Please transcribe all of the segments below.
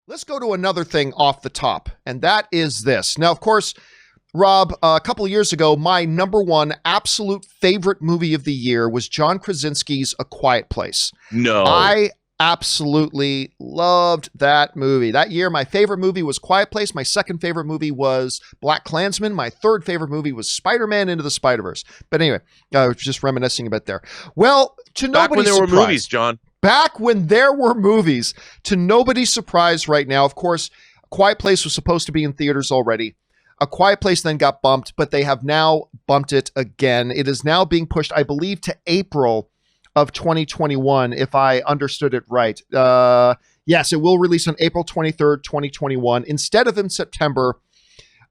Let's go to another thing off the top, and that is this. Now, of course, Rob, a couple of years ago, my number one absolute favorite movie of the year was John Krasinski's A Quiet Place. No. I absolutely loved that movie. That year, my favorite movie was Quiet Place. My second favorite movie was Black Klansman. My third favorite movie was Spider-Man Into the Spider-Verse. But anyway, I was just reminiscing a bit there. Well, to nobody's surprise. Back when there were movies, John. Back when there were movies, to nobody's surprise right now. Of course, A Quiet Place was supposed to be in theaters already. A Quiet Place then got bumped, but they have now bumped it again. It is now being pushed, I believe, to April of 2021, if I understood it right. Yes, it will release on April 23rd, 2021, instead of in September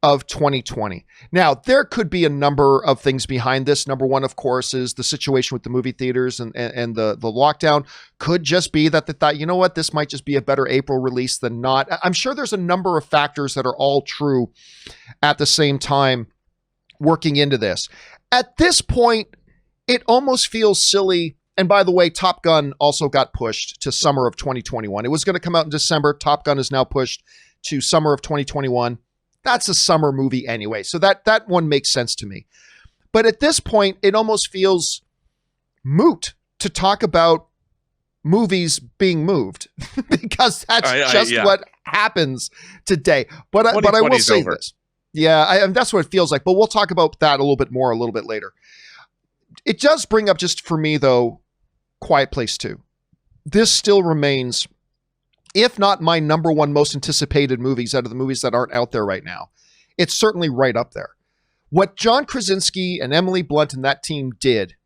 of 2020. Now, there could be a number of things behind this. Number one, of course, is the situation with the movie theaters and the lockdown. Could just be that they thought, you know what, this might just be a better April release than not. I'm sure there's a number of factors that are all true at the same time working into this. At this point, it almost feels silly. And by the way, Top Gun also got pushed to summer of 2021. It was going to come out in December. Top Gun is now pushed to summer of 2021. That's a summer movie anyway. So that one makes sense to me. But at this point, it almost feels moot to talk about movies being moved because that's what happens today. But I will say this. Yeah, that's what it feels like. But we'll talk about that a little bit more a little bit later. It does bring up, just for me, though, Quiet Place 2. This still remains, if not my number one most anticipated movies out of the movies that aren't out there right now. It's certainly right up there. What John Krasinski and Emily Blunt and that team did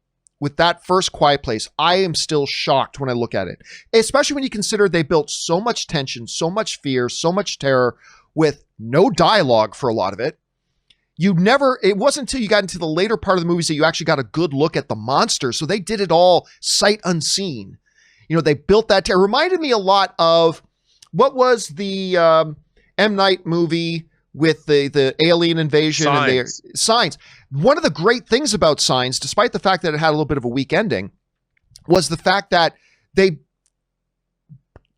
with that first Quiet Place, I am still shocked when I look at it. Especially when you consider they built so much tension, so much fear, so much terror with no dialogue for a lot of it. It wasn't until you got into the later part of the movies that you actually got a good look at the monsters. So they did it all sight unseen. You know, they built that. It reminded me a lot of what was the M. Night movie with the alien invasion. Signs. One of the great things about Signs, despite the fact that it had a little bit of a weak ending, was the fact that they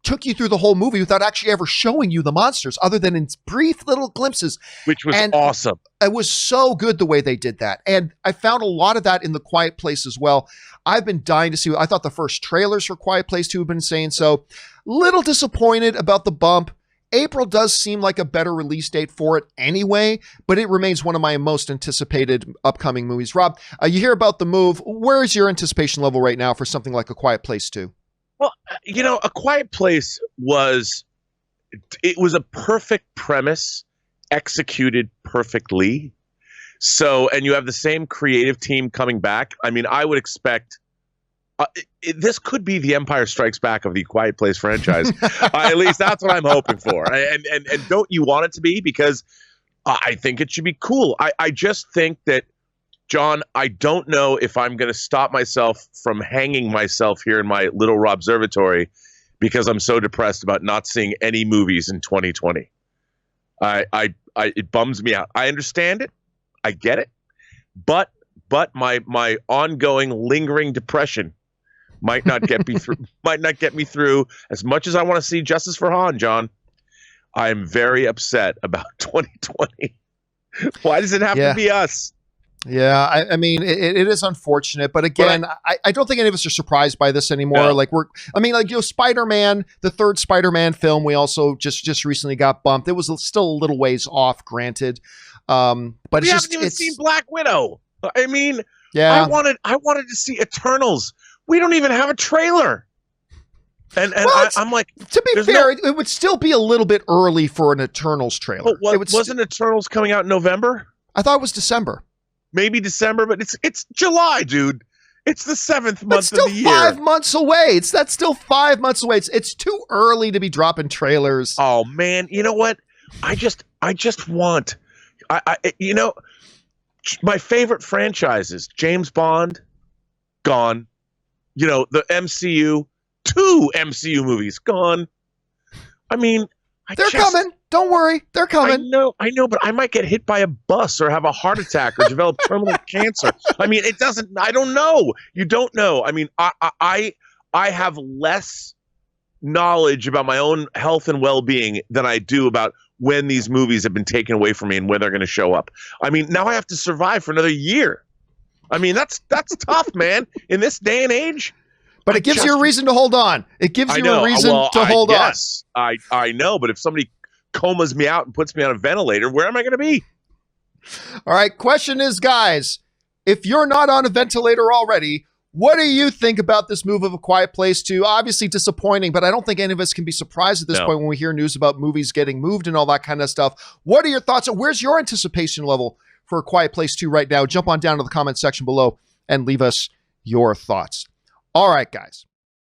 took you through the whole movie without actually ever showing you the monsters, other than in brief little glimpses. Which was awesome. It was so good the way they did that. And I found a lot of that in The Quiet Place as well. I've been dying to see. I thought the first trailers for Quiet Place 2 have been insane. So little disappointed about the bump. April does seem like a better release date for it anyway, but it remains one of my most anticipated upcoming movies. Rob, you hear about the move. Where is your anticipation level right now for something like A Quiet Place 2? Well, you know, A Quiet Place was a perfect premise executed perfectly. So, and you have the same creative team coming back. I mean, I would expect this could be the Empire Strikes Back of the Quiet Place franchise. At least that's what I'm hoping for. And don't you want it to be? Because I think it should be cool. I just think that, John, I don't know if I'm going to stop myself from hanging myself here in my little Robservatory because I'm so depressed about not seeing any movies in 2020. It bums me out. I understand it. I get it. But my ongoing lingering depression might not get me through. Might not get me through as much as I want to see Justice for Han, John. I am very upset about 2020. Why does it have to be us? Yeah, I mean, it is unfortunate, but again, I don't think any of us are surprised by this anymore. No. Spider-Man, the third Spider-Man film, we also just recently got bumped. It was still a little ways off, granted, but we haven't even seen Black Widow. I mean, I wanted to see Eternals. We don't even have a trailer. And I'm like, to be fair, it would still be a little bit early for an Eternals trailer. Wasn't Eternals coming out in November? I thought it was December. Maybe December, but it's July, dude. It's the 7th month of the year. That's still 5 months away. That's still 5 months away. It's too early to be dropping trailers. Oh man, you know what? I just want, my favorite franchises: James Bond, gone. You know, the MCU, 2 MCU movies, gone. I mean, they're coming. Don't worry. They're coming. I know, but I might get hit by a bus or have a heart attack or develop terminal cancer. I mean, I don't know. You don't know. I mean, I have less knowledge about my own health and well-being than I do about when these movies have been taken away from me and when they're going to show up. I mean, now I have to survive for another year. I mean, that's tough, man, in this day and age. But it gives you a reason to hold on. It gives you a reason to hold on. Yes, I know, but if somebody comas me out and puts me on a ventilator, where am I going to be? All right, question is, guys, if you're not on a ventilator already, what do you think about this move of A Quiet Place 2? Obviously disappointing, but I don't think any of us can be surprised at this point when we hear news about movies getting moved and all that kind of stuff. What are your thoughts? Where's your anticipation level for A Quiet Place 2 right now? Jump on down to the comment section below and leave us your thoughts. All right, guys.